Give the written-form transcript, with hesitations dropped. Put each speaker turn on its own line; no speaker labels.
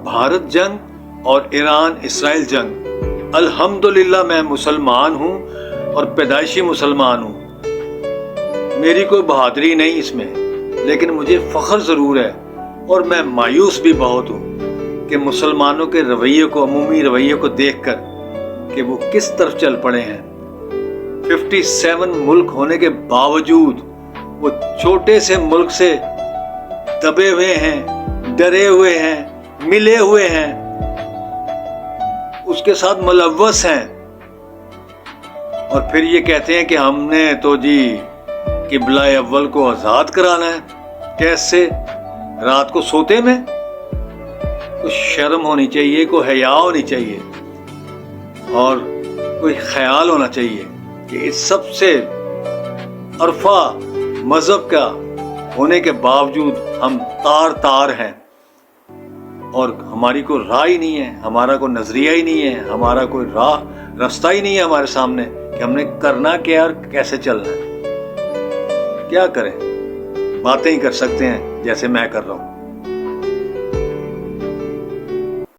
بھارت جنگ اور ایران اسرائیل جنگ، الحمدللہ میں مسلمان ہوں اور پیدائشی مسلمان ہوں۔ میری کوئی بہادری نہیں اس میں، لیکن مجھے فخر ضرور ہے اور میں مایوس بھی بہت ہوں کہ مسلمانوں کے رویے کو، عمومی رویے کو دیکھ کر کہ وہ کس طرف چل پڑے ہیں۔ 57 ملک ہونے کے باوجود وہ چھوٹے سے ملک سے دبے ہوئے ہیں، ڈرے ہوئے ہیں، ملے ہوئے ہیں، اس کے ساتھ ملوث ہیں، اور پھر یہ کہتے ہیں کہ ہم نے تو جی قبلہ اول کو آزاد کرانا ہے۔ کیسے؟ رات کو سوتے میں؟ کچھ شرم ہونی چاہیے، کوئی حیا ہونی چاہیے، اور کوئی خیال ہونا چاہیے کہ اس سب سے عرفہ مذہب کا ہونے کے باوجود ہم تار ہیں، اور ہماری کوئی راہ ہی نہیں ہے، ہمارا کوئی نظریہ ہی نہیں ہے، ہمارا کوئی راستہ ہی نہیں ہے ہمارے سامنے کہ ہم نے کرنا کیا اور کیسے چلنا ہے۔ کیا کریں؟ باتیں ہی کر سکتے ہیں جیسے میں کر رہا ہوں۔